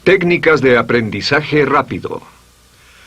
Técnicas de aprendizaje rápido.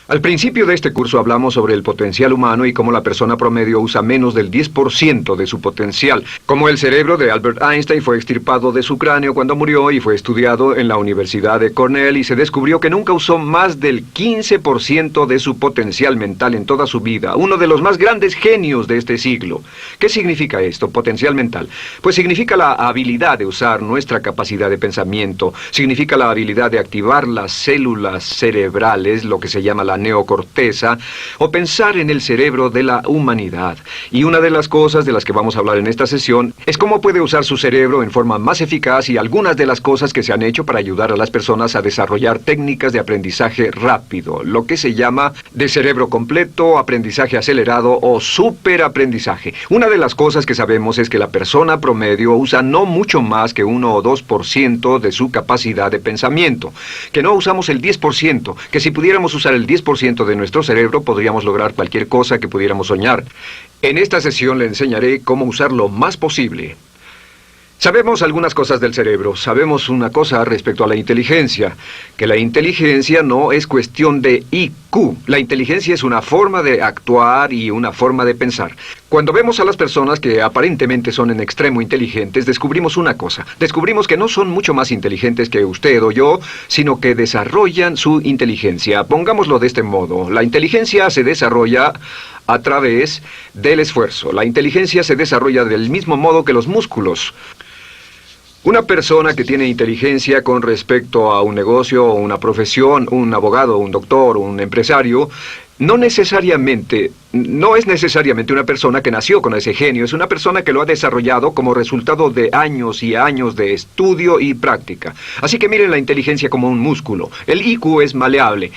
Al principio de este curso hablamos sobre el potencial humano y cómo la persona promedio usa menos del 10% de su potencial. Como el cerebro de Albert Einstein fue extirpado de su cráneo cuando murió y fue estudiado en la Universidad de Cornell y se descubrió que nunca usó más del 15% de su potencial mental en toda su vida. Uno de los más grandes genios de este siglo. ¿Qué significa esto, potencial mental? Pues significa la habilidad de usar nuestra capacidad de pensamiento. Significa la habilidad de activar las células cerebrales, lo que se llama la neocorteza, o pensar en el cerebro de la humanidad. Y una de las cosas de las que vamos a hablar en esta sesión es cómo puede usar su cerebro en forma más eficaz y algunas de las cosas que se han hecho para ayudar a las personas a desarrollar técnicas de aprendizaje rápido, lo que se llama de cerebro completo, aprendizaje acelerado o superaprendizaje. Una de las cosas que sabemos es que la persona promedio usa no mucho más que 1 o 2% de su capacidad de pensamiento, que no usamos el 10%, que si pudiéramos usar el 10% de nuestro cerebro podríamos lograr cualquier cosa que pudiéramos soñar. En esta sesión le enseñaré cómo usar lo más posible. Sabemos algunas cosas del cerebro. Sabemos una cosa respecto a la inteligencia, que la inteligencia no es cuestión de IQ. La inteligencia es una forma de actuar y una forma de pensar. Cuando vemos a las personas que aparentemente son en extremo inteligentes, descubrimos una cosa. Descubrimos que no son mucho más inteligentes que usted o yo, sino que desarrollan su inteligencia. Pongámoslo de este modo. La inteligencia se desarrolla a través del esfuerzo. La inteligencia se desarrolla del mismo modo que los músculos. Una persona que tiene inteligencia con respecto a un negocio o una profesión, un abogado, un doctor, un empresario, no es necesariamente una persona que nació con ese genio, es una persona que lo ha desarrollado como resultado de años y años de estudio y práctica. Así que miren la inteligencia como un músculo. El IQ es maleable.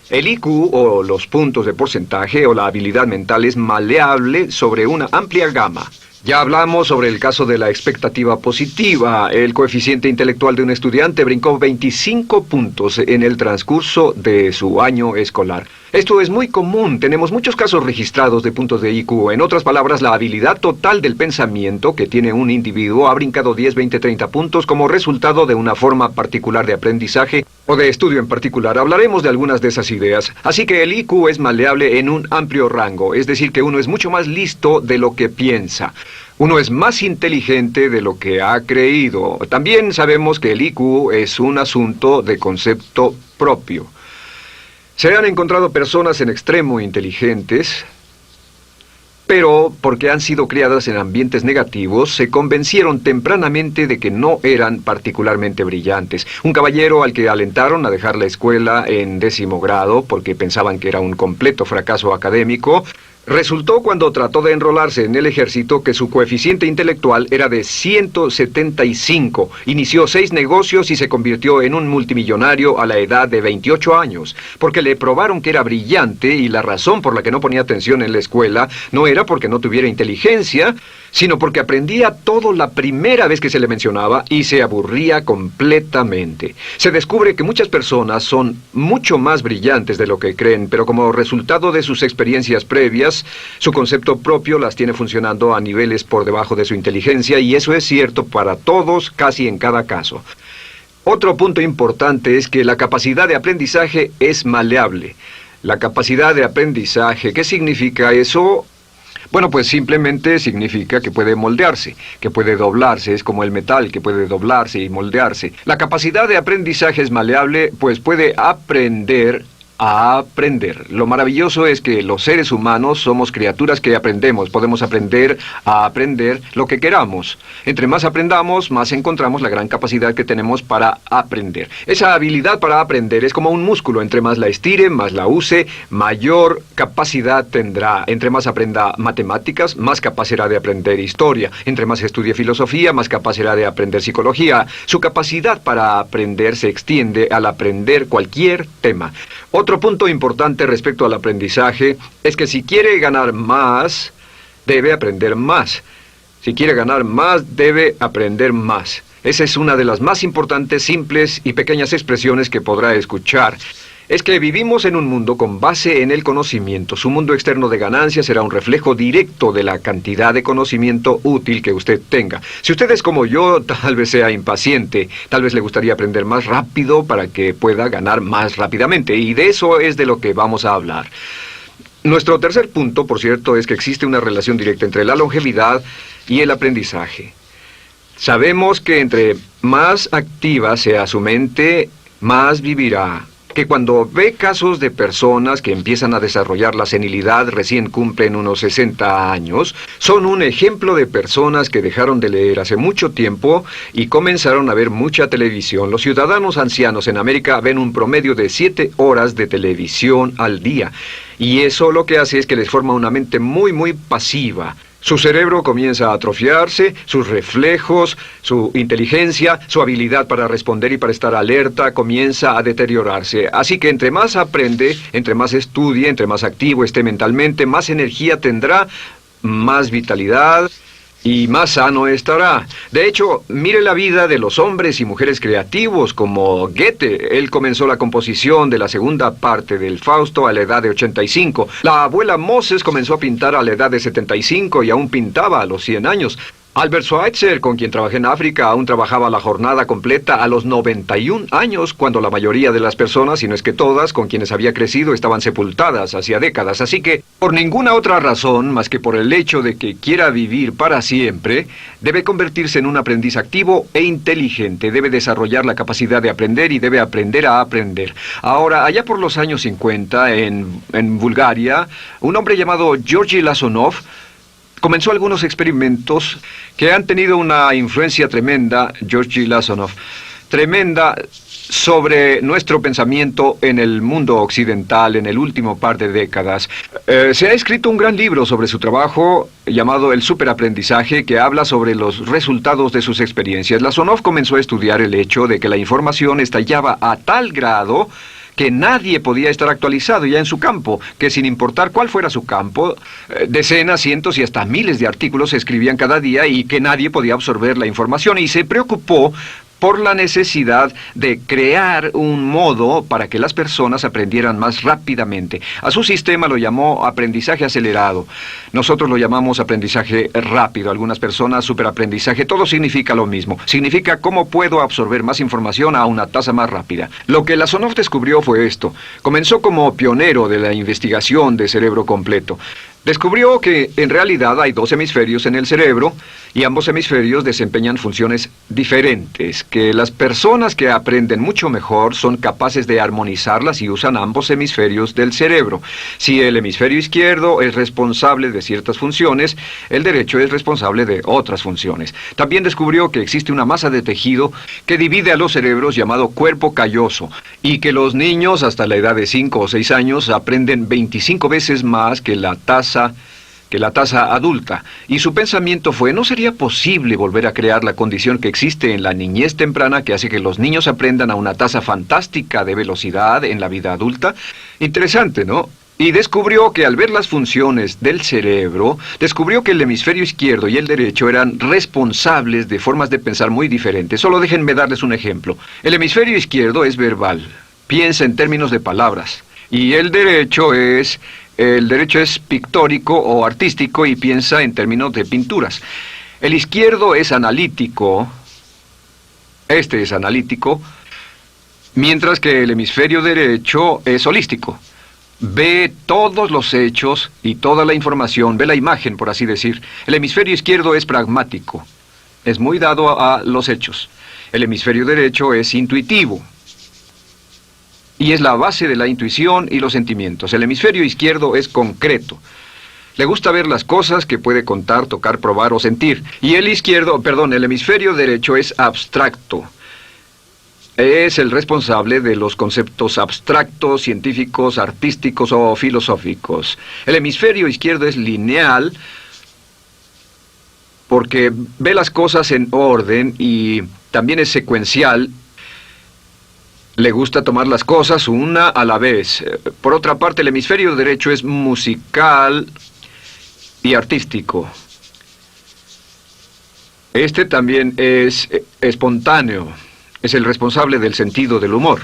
El IQ, o los puntos de porcentaje, o la habilidad mental, es maleable sobre una amplia gama. Ya hablamos sobre el caso de la expectativa positiva. El coeficiente intelectual de un estudiante brincó 25 puntos en el transcurso de su año escolar. Esto es muy común. Tenemos muchos casos registrados de puntos de IQ. En otras palabras, la habilidad total del pensamiento que tiene un individuo ha brincado 10, 20, 30 puntos como resultado de una forma particular de aprendizaje o de estudio en particular. Hablaremos de algunas de esas ideas. Así que el IQ es maleable en un amplio rango, es decir, que uno es mucho más listo de lo que piensa. Uno es más inteligente de lo que ha creído. También sabemos que el IQ es un asunto de concepto propio. Se han encontrado personas en extremo inteligentes, pero porque han sido criadas en ambientes negativos, se convencieron tempranamente de que no eran particularmente brillantes. Un caballero al que alentaron a dejar la escuela en 10º grado porque pensaban que era un completo fracaso académico, resultó cuando trató de enrolarse en el ejército que su coeficiente intelectual era de 175. Inició 6 negocios y se convirtió en un multimillonario a la edad de 28 años, porque le probaron que era brillante y la razón por la que no ponía atención en la escuela no era porque no tuviera inteligencia, sino porque aprendía todo la primera vez que se le mencionaba y se aburría completamente. Se descubre que muchas personas son mucho más brillantes de lo que creen, pero como resultado de sus experiencias previas, su concepto propio las tiene funcionando a niveles por debajo de su inteligencia, y eso es cierto para todos, casi en cada caso. Otro punto importante es que la capacidad de aprendizaje es maleable. La capacidad de aprendizaje, ¿qué significa eso? Bueno, pues simplemente significa que puede moldearse, que puede doblarse, es como el metal que puede doblarse y moldearse. La capacidad de aprendizaje es maleable, pues puede aprender a aprender. Lo maravilloso es que los seres humanos somos criaturas que aprendemos. Podemos aprender a aprender lo que queramos. Entre más aprendamos, más encontramos la gran capacidad que tenemos para aprender. Esa habilidad para aprender es como un músculo. Entre más la estire, más la use, mayor capacidad tendrá. Entre más aprenda matemáticas, más capaz será de aprender historia. Entre más estudie filosofía, más capaz será de aprender psicología. Su capacidad para aprender se extiende al aprender cualquier tema. Otro punto importante respecto al aprendizaje es que si quiere ganar más, debe aprender más. Si quiere ganar más, debe aprender más. Esa es una de las más importantes, simples y pequeñas expresiones que podrá escuchar. es que vivimos en un mundo con base en el conocimiento. Su mundo externo de ganancia será un reflejo directo de la cantidad de conocimiento útil que usted tenga. Si usted es como yo, tal vez sea impaciente, tal vez le gustaría aprender más rápido para que pueda ganar más rápidamente, y de eso es de lo que vamos a hablar. Nuestro tercer punto, por cierto, es que existe una relación directa entre la longevidad y el aprendizaje. Sabemos que entre más activa sea su mente, más vivirá. Que cuando ve casos de personas que empiezan a desarrollar la senilidad recién cumplen unos 60 años, son un ejemplo de personas que dejaron de leer hace mucho tiempo y comenzaron a ver mucha televisión. Los ciudadanos ancianos en América ven un promedio de 7 horas de televisión al día, y eso lo que hace es que les forma una mente muy pasiva. Su cerebro comienza a atrofiarse, sus reflejos, su inteligencia, su habilidad para responder y para estar alerta comienza a deteriorarse. Así que entre más aprende, entre más estudie, entre más activo esté mentalmente, más energía tendrá, más vitalidad y más sano estará. De hecho, mire la vida de los hombres y mujeres creativos como Goethe. Él comenzó la composición de la segunda parte del Fausto a la edad de 85. La abuela Moses comenzó a pintar a la edad de 75 y aún pintaba a los 100 años. Albert Schweitzer, con quien trabajé en África, aún trabajaba la jornada completa a los 91 años, cuando la mayoría de las personas, si no es que todas, con quienes había crecido, estaban sepultadas hacía décadas. Así que, por ninguna otra razón, más que por el hecho de que quiera vivir para siempre, debe convertirse en un aprendiz activo e inteligente. Debe desarrollar la capacidad de aprender y debe aprender a aprender. Ahora, allá por los años 50, en Bulgaria, un hombre llamado Georgy Lasonov comenzó algunos experimentos que han tenido una influencia tremenda, Georgy Lasonov, tremenda sobre nuestro pensamiento en el mundo occidental en el último par de décadas. Se ha escrito un gran libro sobre su trabajo llamado El Superaprendizaje, que habla sobre los resultados de sus experiencias. Lasonov comenzó a estudiar el hecho de que la información estallaba a tal grado que nadie podía estar actualizado ya en su campo, que sin importar cuál fuera su campo, decenas, cientos y hasta miles de artículos se escribían cada día y que nadie podía absorber la información, y se preocupó por la necesidad de crear un modo para que las personas aprendieran más rápidamente. A su sistema lo llamó aprendizaje acelerado. Nosotros lo llamamos aprendizaje rápido. Algunas personas superaprendizaje. Todo significa lo mismo. Significa cómo puedo absorber más información a una tasa más rápida. Lo que Lasonov descubrió fue esto. Comenzó como pionero de la investigación de cerebro completo. Descubrió que en realidad hay 2 hemisferios en el cerebro y ambos hemisferios desempeñan funciones diferentes, que las personas que aprenden mucho mejor son capaces de armonizarlas y usan ambos hemisferios del cerebro. Si el hemisferio izquierdo es responsable de ciertas funciones, el derecho es responsable de otras funciones. También descubrió que existe una masa de tejido que divide a los cerebros llamado cuerpo calloso, y que los niños hasta la edad de 5 o 6 años aprenden 25 veces más que la tasa adulta, y su pensamiento fue: ¿no sería posible volver a crear la condición que existe en la niñez temprana que hace que los niños aprendan a una tasa fantástica de velocidad en la vida adulta? Interesante, ¿no? Y descubrió que al ver las funciones del cerebro, descubrió que el hemisferio izquierdo y el derecho eran responsables de formas de pensar muy diferentes. Solo déjenme darles un ejemplo. El hemisferio izquierdo es verbal, piensa en términos de palabras, y el derecho es pictórico o artístico y piensa en términos de pinturas. El izquierdo es analítico, este es analítico, mientras que el hemisferio derecho es holístico. Ve todos los hechos y toda la información, ve la imagen, por así decir. El hemisferio izquierdo es pragmático, es muy dado a los hechos. El hemisferio derecho es intuitivo, y es la base de la intuición y los sentimientos. El hemisferio izquierdo es concreto. Le gusta ver las cosas que puede contar, tocar, probar o sentir. Y el hemisferio derecho es abstracto. Es el responsable de los conceptos abstractos, científicos, artísticos o filosóficos. El hemisferio izquierdo es lineal porque ve las cosas en orden y también es secuencial. Le gusta tomar las cosas una a la vez. Por otra parte, el hemisferio derecho es musical y artístico. Este también es espontáneo. Es el responsable del sentido del humor.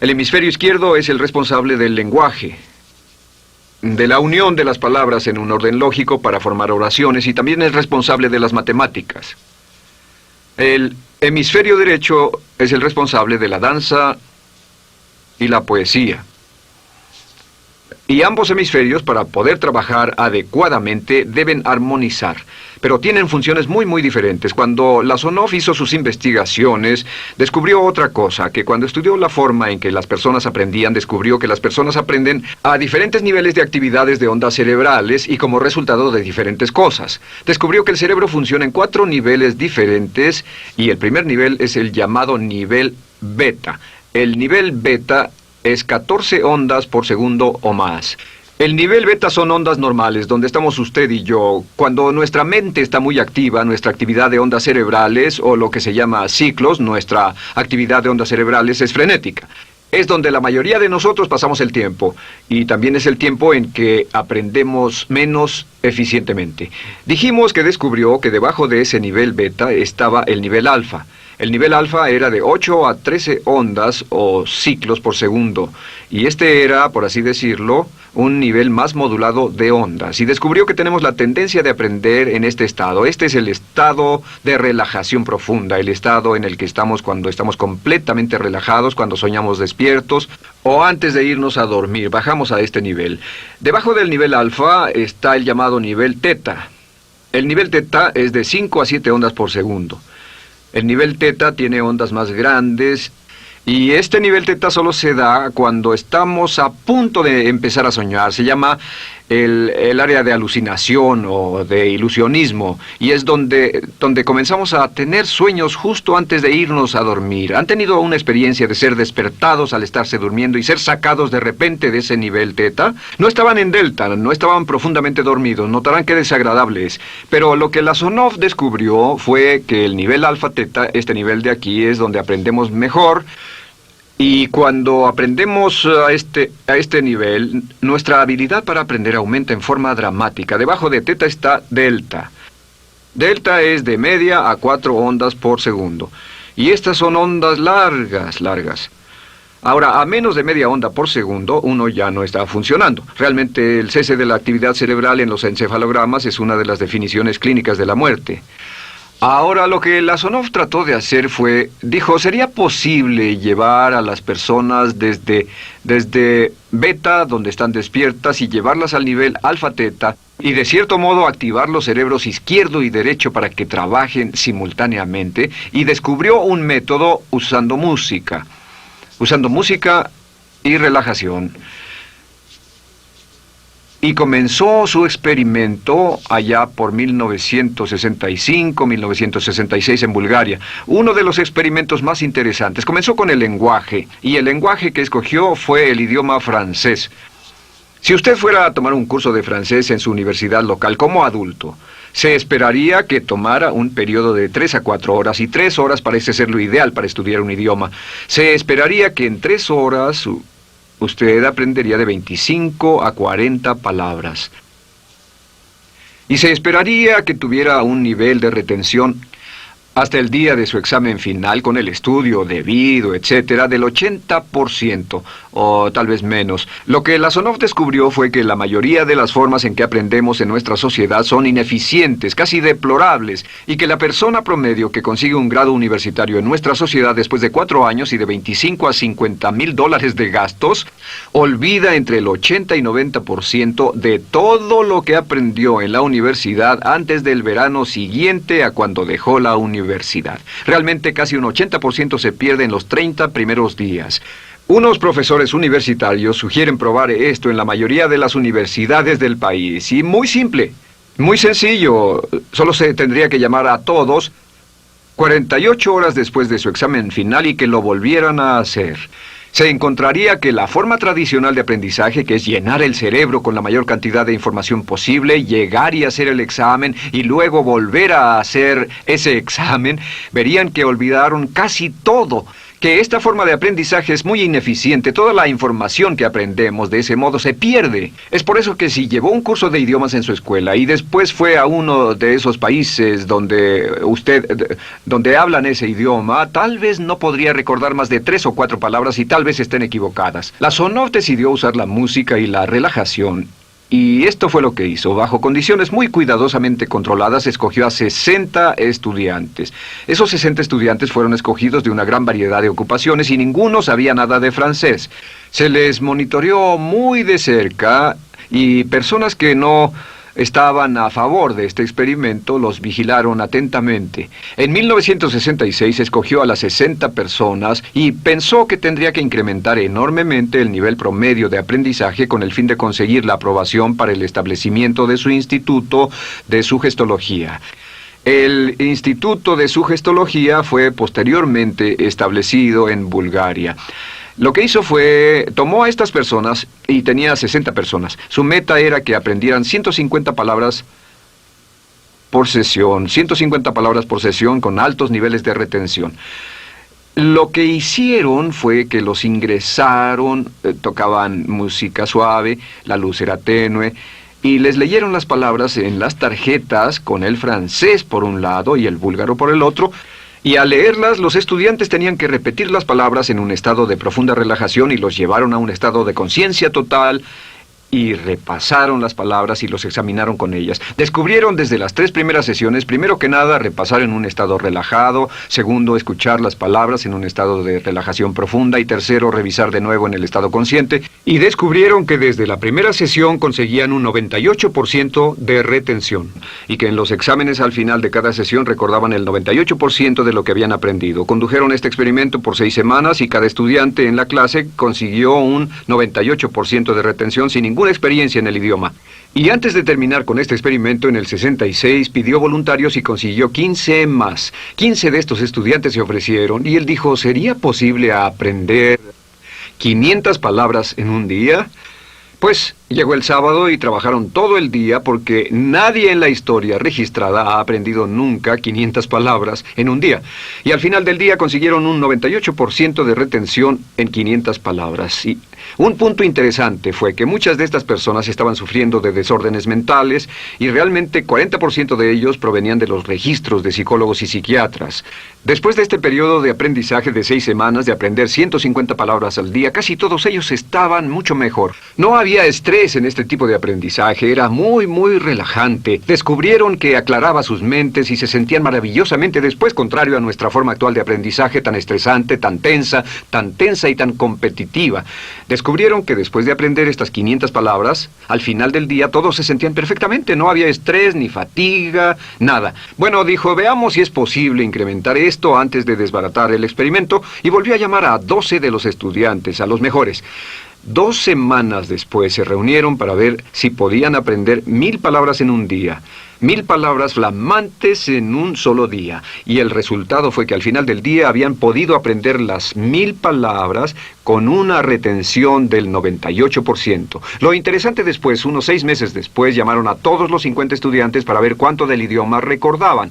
El hemisferio izquierdo es el responsable del lenguaje, de la unión de las palabras en un orden lógico para formar oraciones, y también es responsable de las matemáticas. El hemisferio derecho es el responsable de la danza y la poesía. Y ambos hemisferios, para poder trabajar adecuadamente, deben armonizar. Pero tienen funciones muy diferentes. Cuando Lasonov hizo sus investigaciones, descubrió otra cosa, que cuando estudió la forma en que las personas aprendían, descubrió que las personas aprenden a diferentes niveles de actividades de ondas cerebrales y como resultado de diferentes cosas. Descubrió que el cerebro funciona en 4 niveles diferentes, y el primer nivel es el llamado nivel beta. El nivel beta es 14 ondas por segundo o más. El nivel beta son ondas normales, donde estamos usted y yo. Cuando nuestra mente está muy activa, nuestra actividad de ondas cerebrales, o lo que se llama ciclos, nuestra actividad de ondas cerebrales es frenética. Es donde la mayoría de nosotros pasamos el tiempo, y también es el tiempo en que aprendemos menos eficientemente. Dijimos que descubrió que debajo de ese nivel beta estaba el nivel alfa. El nivel alfa era de 8 a 13 ondas o ciclos por segundo, y este era, por así decirlo, un nivel más modulado de ondas. Y descubrió que tenemos la tendencia de aprender en este estado. Este es el estado de relajación profunda, el estado en el que estamos cuando estamos completamente relajados, cuando soñamos despiertos, o antes de irnos a dormir. Bajamos a este nivel. Debajo del nivel alfa está el llamado nivel teta. El nivel teta es de 5 a 7 ondas por segundo. El nivel teta tiene ondas más grandes, y este nivel teta solo se da cuando estamos a punto de empezar a soñar. Se llama el área de alucinación o de ilusionismo, y es donde comenzamos a tener sueños justo antes de irnos a dormir. ¿Han tenido una experiencia de ser despertados al estarse durmiendo y ser sacados de repente de ese nivel teta? No estaban en delta, no estaban profundamente dormidos. Notarán qué desagradable es. Pero lo que Lasonov descubrió fue que el nivel alfa teta, este nivel de aquí, es donde aprendemos mejor. Y cuando aprendemos a este nivel, nuestra habilidad para aprender aumenta en forma dramática. Debajo de teta está delta. Delta es de media a 4 ondas por segundo. Y estas son ondas largas. Ahora, a menos de media onda por segundo, uno ya no está funcionando. Realmente, el cese de la actividad cerebral en los encefalogramas es una de las definiciones clínicas de la muerte. Ahora, lo que Lasonov trató de hacer fue, dijo, ¿sería posible llevar a las personas desde beta, donde están despiertas, y llevarlas al nivel alfa-teta, y de cierto modo activar los cerebros izquierdo y derecho para que trabajen simultáneamente? Y descubrió un método usando música y relajación. Y comenzó su experimento allá por 1965, 1966 en Bulgaria. Uno de los experimentos más interesantes. Comenzó con el lenguaje, y el lenguaje que escogió fue el idioma francés. Si usted fuera a tomar un curso de francés en su universidad local como adulto, se esperaría que tomara un periodo de 3 a 4 horas, y 3 horas parece ser lo ideal para estudiar un idioma. Se esperaría que en 3 horas usted aprendería de 25 a 40 palabras. Y se esperaría que tuviera un nivel de retención hasta el día de su examen final, con el estudio debido, etcétera, del 80%, o tal vez menos. Lo que Lasonov descubrió fue que la mayoría de las formas en que aprendemos en nuestra sociedad son ineficientes, casi deplorables, y que la persona promedio que consigue un grado universitario en nuestra sociedad después de 4 años y de 25 a 50 mil dólares de gastos, olvida entre el 80 y 90% de todo lo que aprendió en la universidad antes del verano siguiente a cuando dejó la universidad. Realmente casi un 80% se pierde en los 30 primeros días. Unos profesores universitarios sugieren probar esto en la mayoría de las universidades del país. Y muy simple, muy sencillo. Solo se tendría que llamar a todos 48 horas después de su examen final y que lo volvieran a hacer. Se encontraría que la forma tradicional de aprendizaje, que es llenar el cerebro con la mayor cantidad de información posible, llegar y hacer el examen y luego volver a hacer ese examen, verían que olvidaron casi todo. que esta forma de aprendizaje es muy ineficiente. Toda la información que aprendemos de ese modo se pierde. Es por eso que si llevó un curso de idiomas en su escuela y después fue a uno de esos países donde hablan ese idioma, tal vez no podría recordar más de 3 o 4 palabras y tal vez estén equivocadas. La Sonov decidió usar la música y la relajación. Y esto fue lo que hizo. Bajo condiciones muy cuidadosamente controladas, escogió a 60 estudiantes. Esos 60 estudiantes fueron escogidos de una gran variedad de ocupaciones y ninguno sabía nada de francés. Se les monitoreó muy de cerca y personas que no estaban a favor de este experimento los vigilaron atentamente. En 1966 escogió a las 60 personas y pensó que tendría que incrementar enormemente el nivel promedio de aprendizaje con el fin de conseguir la aprobación para el establecimiento de su instituto de sugestología. El Instituto de Sugestología fue posteriormente establecido en Bulgaria. Lo que hizo fue, tomó a estas personas, y tenía 60 personas. Su meta era que aprendieran 150 palabras por sesión, 150 palabras por sesión con altos niveles de retención. Lo que hicieron fue que los ingresaron, tocaban música suave, la luz era tenue, y les leyeron las palabras en las tarjetas con el francés por un lado y el búlgaro por el otro. Y al leerlas, los estudiantes tenían que repetir las palabras en un estado de profunda relajación y los llevaron a un estado de conciencia total y repasaron las palabras y los examinaron con ellas. Descubrieron desde las 3 primeras sesiones, primero que nada, repasar en un estado relajado, segundo, escuchar las palabras en un estado de relajación profunda y tercero, revisar de nuevo en el estado consciente. Y descubrieron que desde la primera sesión conseguían un 98% de retención y que en los exámenes al final de cada sesión recordaban el 98% de lo que habían aprendido. Condujeron este experimento por 6 semanas y cada estudiante en la clase consiguió un 98% de retención sin ninguna experiencia en el idioma. Y antes de terminar con este experimento, en el 66 pidió voluntarios y consiguió 15 más. 15 de estos estudiantes se ofrecieron y él dijo, ¿sería posible aprender 500 palabras en un día? Pues llegó el sábado y trabajaron todo el día porque nadie en la historia registrada ha aprendido nunca 500 palabras en un día. Y al final del día consiguieron un 98% de retención en 500 palabras. Y un punto interesante fue que muchas de estas personas estaban sufriendo de desórdenes mentales y realmente 40% de ellos provenían de los registros de psicólogos y psiquiatras. Después de este periodo de aprendizaje de 6 semanas, de aprender 150 palabras al día, casi todos ellos estaban mucho mejor. No había estrés en este tipo de aprendizaje, era muy relajante. Descubrieron que aclaraba sus mentes y se sentían maravillosamente después, contrario a nuestra forma actual de aprendizaje tan estresante, tan tensa y tan competitiva. Descubrieron que después de aprender estas 500 palabras, al final del día todos se sentían perfectamente, no había estrés ni fatiga, nada. Bueno, dijo, veamos si es posible incrementar esto antes de desbaratar el experimento, y volvió a llamar a 12 de los estudiantes, a los mejores. 2 semanas después se reunieron para ver si podían aprender 1000 palabras en un día. 1000 palabras flamantes en un solo día. Y el resultado fue que al final del día habían podido aprender las 1000 palabras con una retención del 98%. Lo interesante después, unos 6 meses después, llamaron a todos los 50 estudiantes para ver cuánto del idioma recordaban.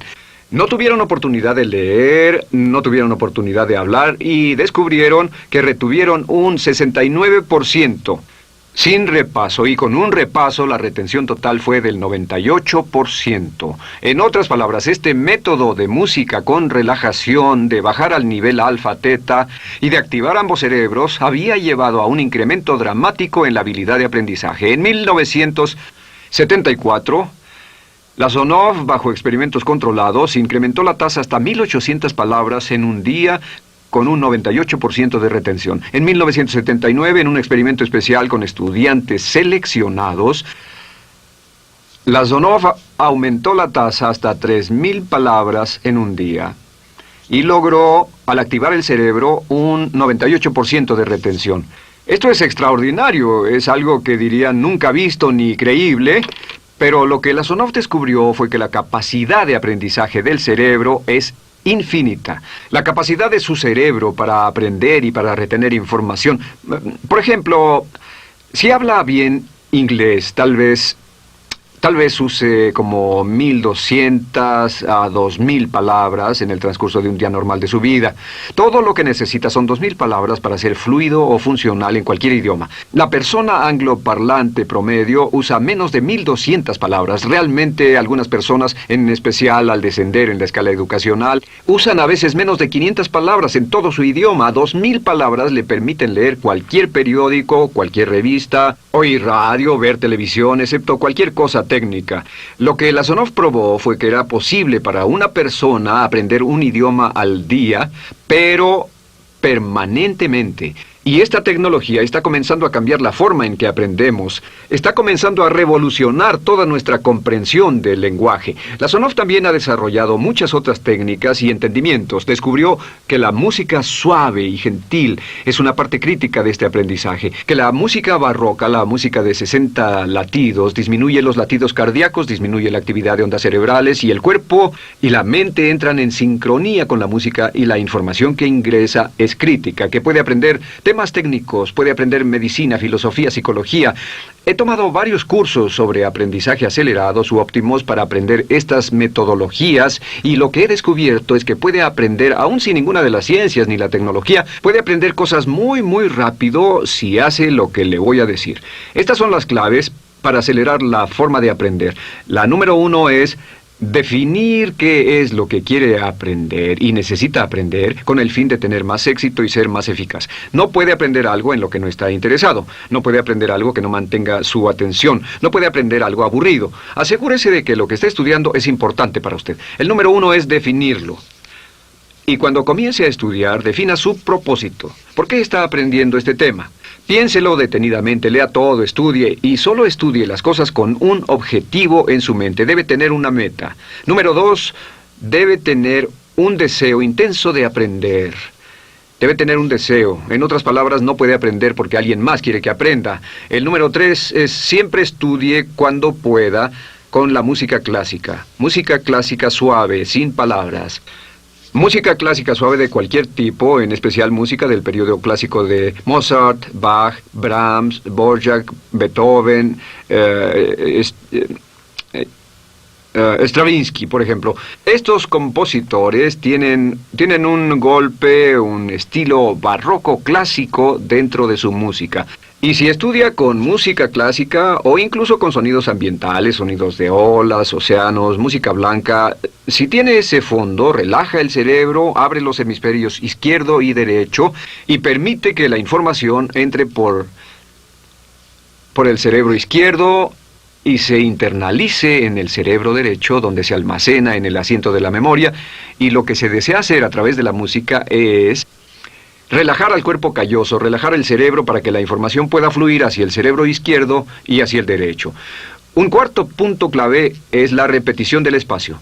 No tuvieron oportunidad de leer, no tuvieron oportunidad de hablar y descubrieron que retuvieron un 69%. Sin repaso, y con un repaso la retención total fue del 98%. En otras palabras, este método de música con relajación, de bajar al nivel alfa-teta y de activar ambos cerebros, había llevado a un incremento dramático en la habilidad de aprendizaje. En 1974... la Sonov, bajo experimentos controlados, incrementó la tasa hasta 1800 palabras en un día con un 98% de retención. En 1979, en un experimento especial con estudiantes seleccionados, la Sonov aumentó la tasa hasta 3000 palabras en un día y logró, al activar el cerebro, un 98% de retención. Esto es extraordinario, es algo que dirían nunca visto ni creíble. Pero lo que la Sonov descubrió fue que la capacidad de aprendizaje del cerebro es infinita. La capacidad de su cerebro para aprender y para retener información. Por ejemplo, si habla bien inglés, tal vez Tal vez use como 1.200 a 2.000 palabras en el transcurso de un día normal de su vida. Todo lo que necesita son 2.000 palabras para ser fluido o funcional en cualquier idioma. La persona angloparlante promedio usa menos de 1.200 palabras. Realmente algunas personas, en especial al descender en la escala educacional, usan a veces menos de 500 palabras en todo su idioma. 2.000 palabras le permiten leer cualquier periódico, cualquier revista, oír radio, ver televisión, excepto cualquier cosa técnica. Lo que Lasonov probó fue que era posible para una persona aprender un idioma al día, pero permanentemente. Y esta tecnología está comenzando a cambiar la forma en que aprendemos. Está comenzando a revolucionar toda nuestra comprensión del lenguaje. Lasonov también ha desarrollado muchas otras técnicas y entendimientos. Descubrió que la música suave y gentil es una parte crítica de este aprendizaje. Que la música barroca, la música de 60 latidos, disminuye los latidos cardíacos, disminuye la actividad de ondas cerebrales y el cuerpo y la mente entran en sincronía con la música y la información que ingresa es crítica, que puede aprender temas técnicos, puede aprender medicina, filosofía, psicología. He tomado varios cursos sobre aprendizaje acelerado, u óptimos, para aprender estas metodologías, y lo que he descubierto es que puede aprender, aún sin ninguna de las ciencias ni la tecnología, puede aprender cosas muy rápido si hace lo que le voy a decir. Estas son las claves para acelerar la forma de aprender. La número 1 es definir qué es lo que quiere aprender y necesita aprender con el fin de tener más éxito y ser más eficaz. No puede aprender algo en lo que no está interesado. No puede aprender algo que no mantenga su atención. No puede aprender algo aburrido. Asegúrese de que lo que está estudiando es importante para usted. El número 1 es definirlo. Y cuando comience a estudiar, defina su propósito. ¿Por qué está aprendiendo este tema? Piénselo detenidamente, lea todo, estudie, y solo estudie las cosas con un objetivo en su mente. Debe tener una meta. Número 2, debe tener un deseo intenso de aprender. Debe tener un deseo. En otras palabras, no puede aprender porque alguien más quiere que aprenda. El número 3 es siempre estudie cuando pueda con la música clásica. Música clásica suave, sin palabras. Música clásica suave de cualquier tipo, en especial música del periodo clásico de Mozart, Bach, Brahms, Dvorak, Beethoven, Stravinsky, por ejemplo. Estos compositores tienen un golpe, un estilo barroco clásico dentro de su música. Y si estudia con música clásica o incluso con sonidos ambientales, sonidos de olas, océanos, música blanca, si tiene ese fondo, relaja el cerebro, abre los hemisferios izquierdo y derecho y permite que la información entre por el cerebro izquierdo y se internalice en el cerebro derecho, donde se almacena en el asiento de la memoria. Y lo que se desea hacer a través de la música es relajar al cuerpo calloso, relajar el cerebro para que la información pueda fluir hacia el cerebro izquierdo y hacia el derecho. Un cuarto punto clave es la repetición del espacio.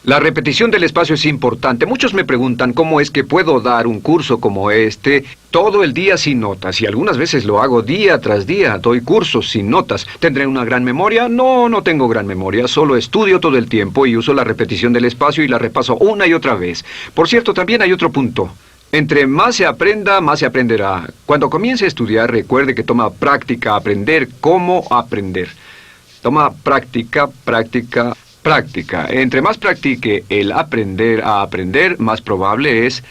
La repetición del espacio es importante. Muchos me preguntan cómo es que puedo dar un curso como este todo el día sin notas, y algunas veces lo hago día tras día. Doy cursos sin notas. ¿Tendré una gran memoria? No, no tengo gran memoria. Solo estudio todo el tiempo y uso la repetición del espacio y la repaso una y otra vez. Por cierto, también hay otro punto. Entre más se aprenda, más se aprenderá. Cuando comience a estudiar, recuerde que toma práctica aprender cómo aprender. Toma práctica. Entre más practique el aprender a aprender, más probable es